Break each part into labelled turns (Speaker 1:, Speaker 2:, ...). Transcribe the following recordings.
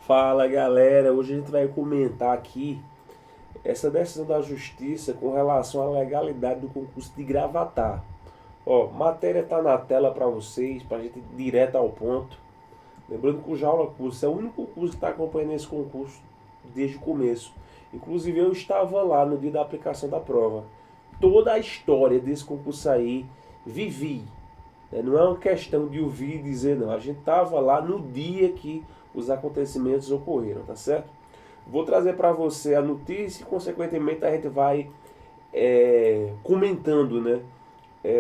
Speaker 1: Fala galera, hoje a gente vai comentar aqui essa decisão da justiça com relação à legalidade do concurso de Gravatar. Ó, matéria tá na tela para vocês, para a gente ir direto ao ponto. Lembrando que o Jaula Curso é o único curso que está acompanhando esse concurso desde o começo. Inclusive eu estava lá no dia da aplicação da prova. Toda a história desse concurso aí, vivi. Não é uma questão de ouvir e dizer não. A gente estava lá no dia que os acontecimentos ocorreram, tá certo? Vou trazer para você a notícia e, consequentemente, a gente vai comentando, né?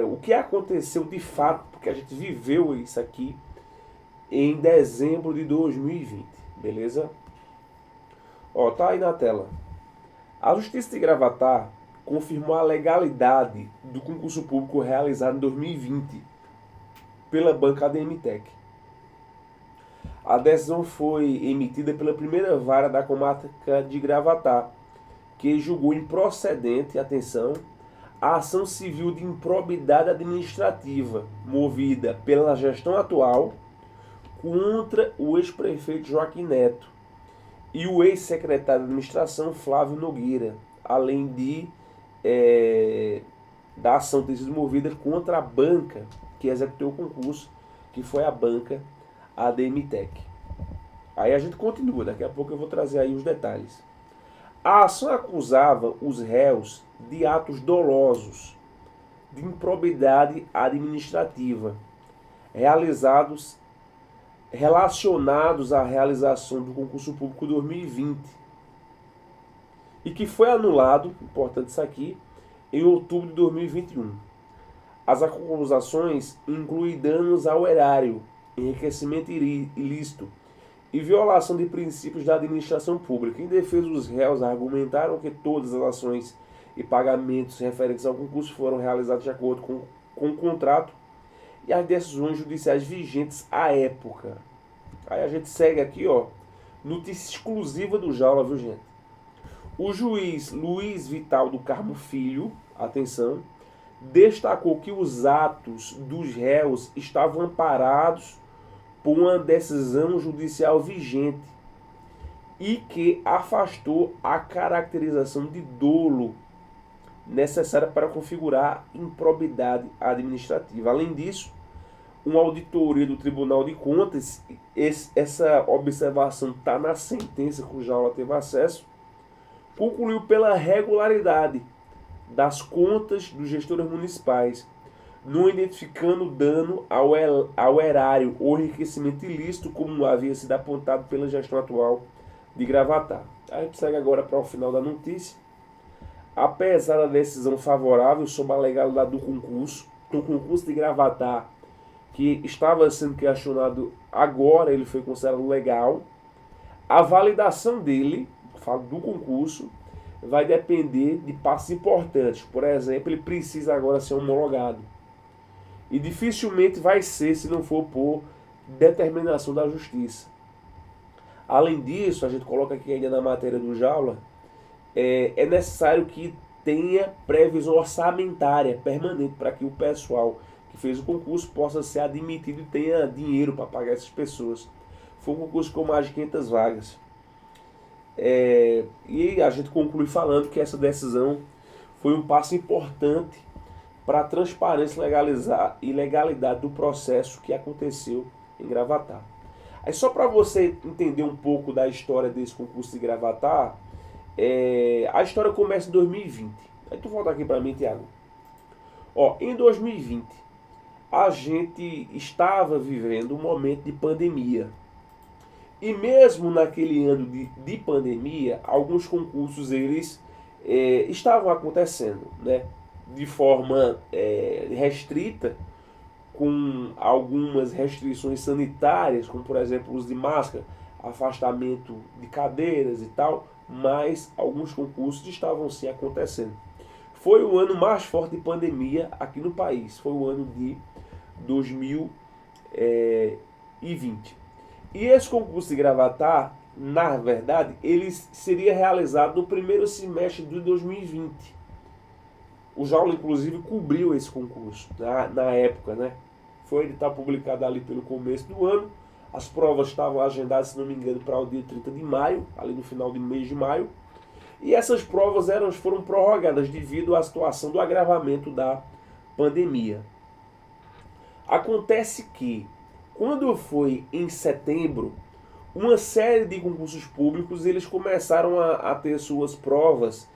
Speaker 1: O que aconteceu de fato, porque a gente viveu isso aqui em dezembro de 2020, beleza? Ó, tá aí na tela. A Justiça de Gravatar confirmou a legalidade do concurso público realizado em 2020 pela banca ADMTEC. A decisão foi emitida pela primeira vara da comarca de Gravatar, que julgou improcedente, atenção, a ação civil de improbidade administrativa movida pela gestão atual contra o ex-prefeito Joaquim Neto e o ex-secretário de administração Flávio Nogueira, além da ação ter sido movida contra a banca que executou o concurso, que foi a banca ADMTEC. Aí a gente continua, daqui a pouco eu vou trazer aí os detalhes. A ação acusava os réus de atos dolosos de improbidade administrativa realizados relacionados à realização do concurso público 2020 e que foi anulado, importante isso aqui, em outubro de 2021. As acusações incluem danos ao erário, enriquecimento ilícito e violação de princípios da administração pública. Em defesa, os réus argumentaram que todas as ações e pagamentos referentes ao concurso foram realizados de acordo com o contrato e as decisões judiciais vigentes à época. Aí a gente segue aqui, ó, notícia exclusiva do Jaula, viu, gente? O juiz Luiz Vital do Carmo Filho, atenção, destacou que os atos dos réus estavam amparados por uma decisão judicial vigente e que afastou a caracterização de dolo necessária para configurar improbidade administrativa. Além disso, uma auditoria do Tribunal de Contas, essa observação está na sentença que o Jaula teve acesso, concluiu pela regularidade das contas dos gestores municipais, não identificando dano ao erário ou enriquecimento ilícito, como havia sido apontado pela gestão atual de Gravatar. A gente segue agora para o final da notícia. Apesar da decisão favorável sobre a legalidade do concurso de Gravatar, que estava sendo questionado agora, ele foi considerado legal, a validação dele, do concurso, vai depender de passos importantes. Por exemplo, ele precisa agora ser homologado. E dificilmente vai ser se não for por determinação da justiça. Além disso, a gente coloca aqui ainda na matéria do Jaula, é necessário que tenha previsão orçamentária permanente para que o pessoal que fez o concurso possa ser admitido e tenha dinheiro para pagar essas pessoas. Foi um concurso com mais de 500 vagas. E a gente conclui falando que essa decisão foi um passo importante para a transparência e legalidade do processo que aconteceu em Gravatar. Aí só para você entender um pouco da história desse concurso de Gravatar, a história começa em 2020. Aí tu volta aqui para mim, Thiago. Ó, em 2020, a gente estava vivendo um momento de pandemia. E mesmo naquele ano de pandemia, alguns concursos eles estavam acontecendo, né, de forma restrita, com algumas restrições sanitárias, como por exemplo o uso de máscara, afastamento de cadeiras e tal, mas alguns concursos estavam sim acontecendo. Foi o ano mais forte de pandemia aqui no país, foi o ano de 2020. E esse concurso de Gravatar, na verdade, ele seria realizado no primeiro semestre de 2020. O Jaula, inclusive, cobriu esse concurso na época, né? Foi edital publicado ali pelo começo do ano. As provas estavam agendadas, se não me engano, para o dia 30 de maio, ali no final do mês de maio. E essas provas foram prorrogadas devido à situação do agravamento da pandemia. Acontece que, quando foi em setembro, uma série de concursos públicos eles começaram a ter suas provas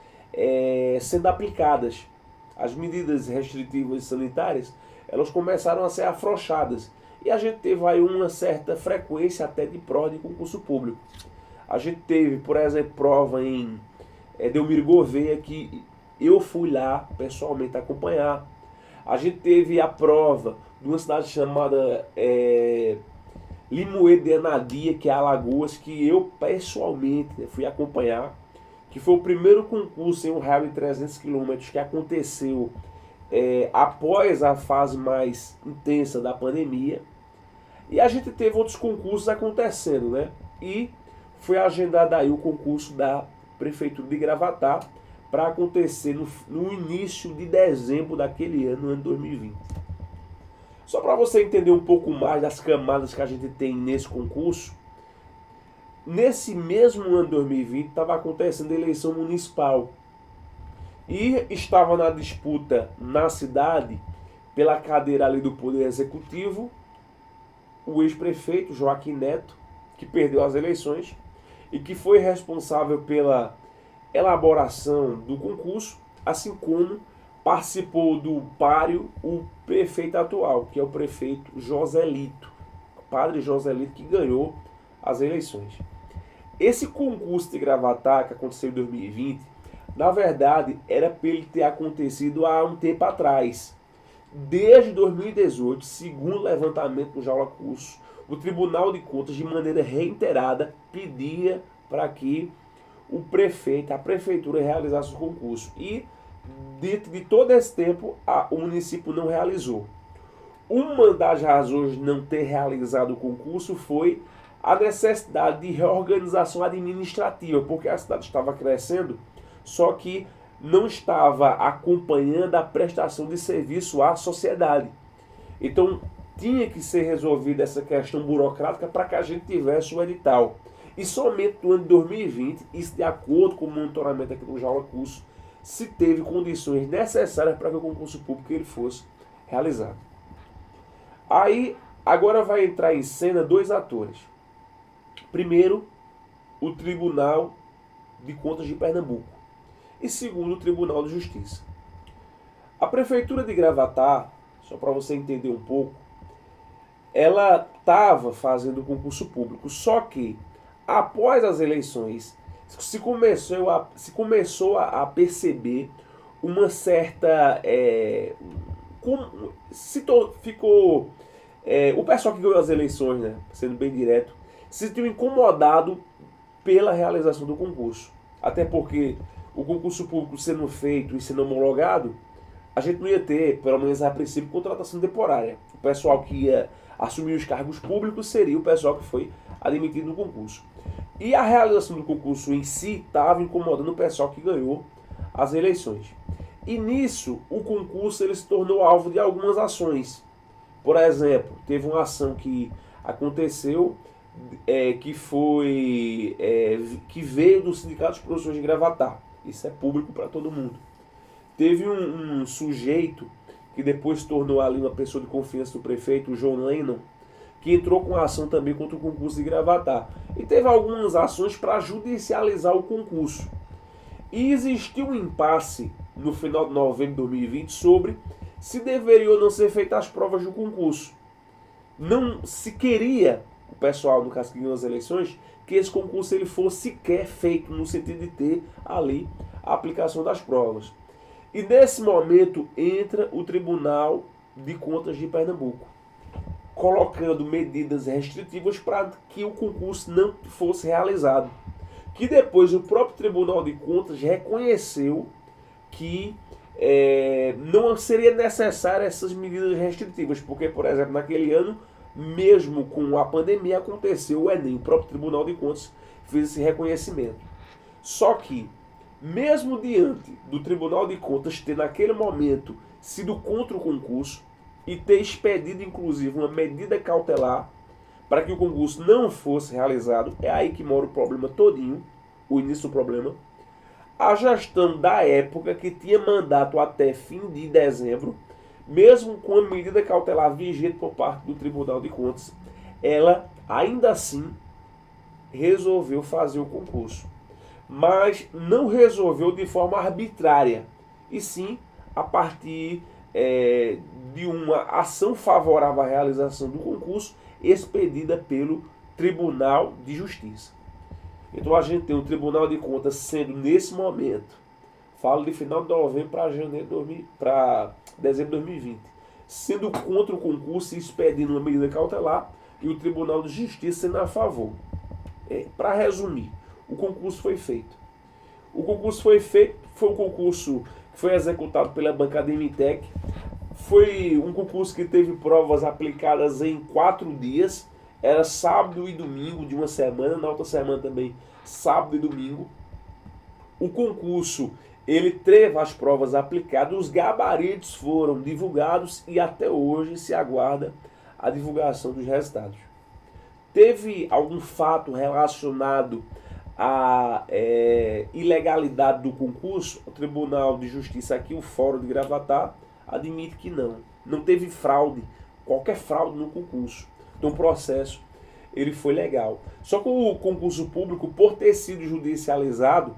Speaker 1: sendo aplicadas. As medidas restritivas sanitárias elas começaram a ser afrouxadas. E a gente teve aí uma certa frequência até de prova de concurso público. A gente teve, por exemplo, prova em Delmiro Gouveia, que eu fui lá pessoalmente acompanhar. A gente teve a prova de uma cidade chamada Limoeiro de Anadia, que é Alagoas, que eu pessoalmente fui acompanhar, que foi o primeiro concurso em um raio de 300 km que aconteceu após a fase mais intensa da pandemia. E a gente teve outros concursos acontecendo, né? E foi agendado aí o concurso da Prefeitura de Gravatá para acontecer no início de dezembro daquele ano, ano 2020. Só para você entender um pouco mais das camadas que a gente tem nesse concurso, nesse mesmo ano 2020 estava acontecendo a eleição municipal. E estava na disputa na cidade, pela cadeira ali do Poder Executivo, o ex-prefeito Joaquim Neto, que perdeu as eleições e que foi responsável pela elaboração do concurso, assim como participou do páreo o prefeito atual, que é o prefeito Joselito, padre Joselito, que ganhou as eleições. Esse concurso de Gravatá, que aconteceu em 2020, na verdade, era para ele ter acontecido há um tempo atrás. Desde 2018, segundo o levantamento do Jaula Curso, o Tribunal de Contas, de maneira reiterada, pedia para que o prefeito, a prefeitura, realizasse o concurso. E, dentro de todo esse tempo, o município não realizou. Uma das razões de não ter realizado o concurso foi a necessidade de reorganização administrativa, porque a cidade estava crescendo, só que não estava acompanhando a prestação de serviço à sociedade. Então, tinha que ser resolvida essa questão burocrática para que a gente tivesse o edital. E somente no ano de 2020, isso de acordo com o monitoramento aqui do Jaula Curso, se teve condições necessárias para que o concurso público ele fosse realizado. Aí, agora vai entrar em cena dois atores. Primeiro, o Tribunal de Contas de Pernambuco. E segundo, o Tribunal de Justiça. A Prefeitura de Gravatá, só para você entender um pouco, ela estava fazendo o concurso público, só que após as eleições se começou a perceber uma certa... o pessoal que ganhou as eleições, né, sendo bem direto, se sentiu incomodado pela realização do concurso. Até porque o concurso público sendo feito e sendo homologado, a gente não ia ter, pelo menos a princípio, contratação temporária. O pessoal que ia assumir os cargos públicos seria o pessoal que foi admitido no concurso. E a realização do concurso em si estava incomodando o pessoal que ganhou as eleições. E nisso, o concurso ele se tornou alvo de algumas ações. Por exemplo, teve uma ação que aconteceu, que veio do Sindicato dos Professores de Gravatá. Isso é público para todo mundo. Teve um sujeito que depois se tornou ali uma pessoa de confiança do prefeito, o João Lennon, que entrou com ação também contra o concurso de Gravatá. E teve algumas ações para judicializar o concurso. E existiu um impasse no final de novembro de 2020 sobre se deveriam ou não ser feitas as provas do concurso. Não se queria, o pessoal, no caso que ganhou as eleições, que esse concurso ele fosse sequer feito, no sentido de ter ali a aplicação das provas. E nesse momento entra o Tribunal de Contas de Pernambuco, colocando medidas restritivas para que o concurso não fosse realizado. Que depois o próprio Tribunal de Contas reconheceu que não seria necessário essas medidas restritivas, porque, por exemplo, naquele ano, mesmo com a pandemia, aconteceu o Enem, o próprio Tribunal de Contas fez esse reconhecimento. Só que, mesmo diante do Tribunal de Contas ter naquele momento sido contra o concurso e ter expedido inclusive uma medida cautelar para que o concurso não fosse realizado. É aí que mora o problema todinho, o início do problema. A gestão da época, que tinha mandato até fim de dezembro, mesmo com a medida cautelar vigente por parte do Tribunal de Contas, ela ainda assim resolveu fazer o concurso. Mas não resolveu de forma arbitrária, e sim a partir de uma ação favorável à realização do concurso expedida pelo Tribunal de Justiça. Então a gente tem o Tribunal de Contas sendo, nesse momento, falo de final de novembro para dezembro de 2020, sendo contra o concurso e expedindo uma medida cautelar, e o Tribunal de Justiça sendo a favor. Para resumir, o concurso foi feito. O concurso foi um concurso que foi executado pela bancada MTEC. Foi um concurso que teve provas aplicadas em 4 dias. Era sábado e domingo de uma semana, na outra semana também sábado e domingo. O concurso, ele teve as provas aplicadas, os gabaritos foram divulgados e até hoje se aguarda a divulgação dos resultados. Teve algum fato relacionado à ilegalidade do concurso? O Tribunal de Justiça aqui, o Fórum de Gravatá, admite que não teve fraude, qualquer fraude no concurso. Então o processo ele foi legal. Só que o concurso público, por ter sido judicializado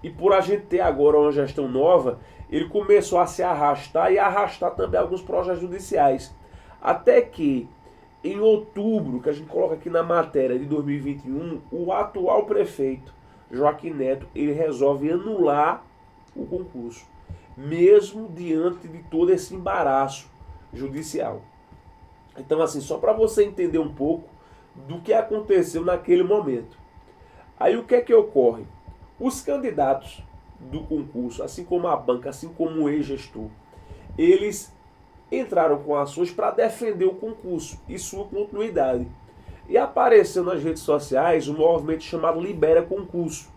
Speaker 1: e por a gente ter agora uma gestão nova, ele começou a se arrastar e arrastar também alguns processos judiciais. Até que em outubro, que a gente coloca aqui na matéria de 2021, o atual prefeito, Joaquim Neto, ele resolve anular o concurso, mesmo diante de todo esse embaraço judicial. Então, assim, só para você entender um pouco do que aconteceu naquele momento. Aí o que é que ocorre? Os candidatos do concurso, assim como a banca, assim como o ex-gestor, eles entraram com ações para defender o concurso e sua continuidade. E apareceu nas redes sociais um movimento chamado Libera Concurso.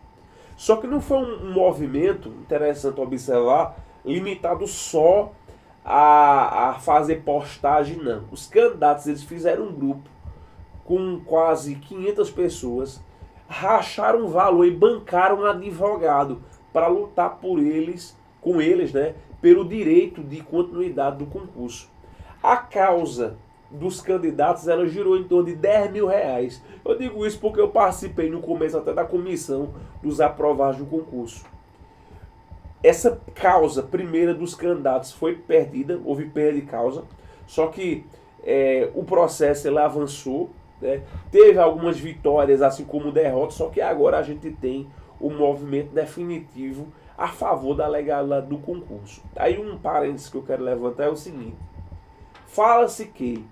Speaker 1: Só que não foi um movimento, interessante observar, limitado só a fazer postagem, não. Os candidatos, eles fizeram um grupo com quase 500 pessoas, racharam um valor e bancaram um advogado para lutar com eles, né, pelo direito de continuidade do concurso. A causa dos candidatos, ela girou em torno de R$10.000. Eu digo isso porque eu participei no começo até da comissão dos aprovados do concurso. Essa causa primeira dos candidatos foi perdida, houve perda de causa, só que o processo ele avançou, né? Teve algumas vitórias, assim como derrotas, só que agora a gente tem o movimento definitivo a favor da legalidade do concurso. Aí um parênteses que eu quero levantar é o seguinte: fala-se que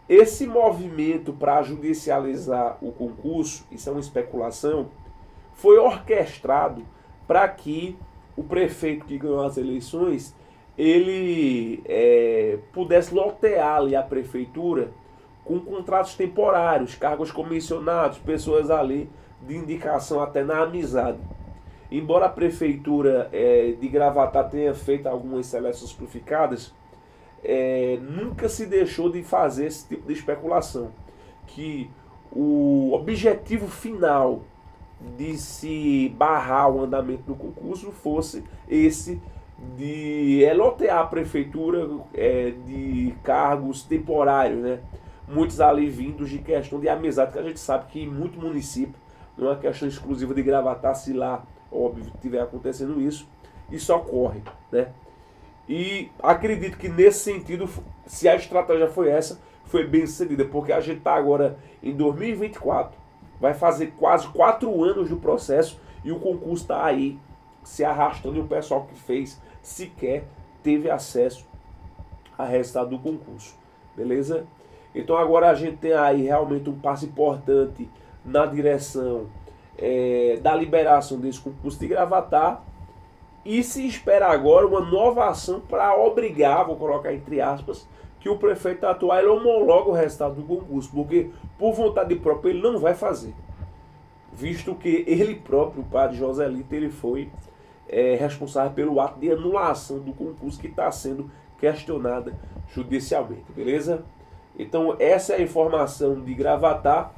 Speaker 1: esse movimento para judicializar o concurso, isso é uma especulação, foi orquestrado para que o prefeito que ganhou as eleições, ele pudesse lotear ali a prefeitura com contratos temporários, cargos comissionados, pessoas ali de indicação até na amizade. Embora a prefeitura de Gravatá tenha feito algumas seleções simplificadas, nunca se deixou de fazer esse tipo de especulação, que o objetivo final de se barrar o andamento do concurso fosse esse de lotear a prefeitura de cargos temporários, né? Muitos ali vindos de questão de amizade, que a gente sabe que em muito município, não é uma questão exclusiva de Gravatá, se lá, óbvio, estiver acontecendo isso ocorre, né? E acredito que nesse sentido, se a estratégia foi essa, foi bem sucedida, porque a gente está agora em 2024, vai fazer quase 4 anos do processo e o concurso está aí se arrastando e o pessoal que fez sequer teve acesso a resultado do concurso, beleza? Então agora a gente tem aí realmente um passo importante na direção da liberação desse concurso de Gravatá, e se espera agora uma nova ação para obrigar, vou colocar entre aspas, que o prefeito atual ele homologue o resultado do concurso, porque por vontade própria ele não vai fazer, visto que ele próprio, o padre Joselito, ele foi responsável pelo ato de anulação do concurso que está sendo questionada judicialmente, beleza? Então essa é a informação de Gravatá,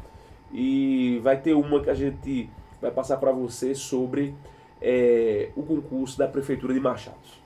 Speaker 1: e vai ter uma que a gente vai passar para você sobre o concurso da Prefeitura de Machados.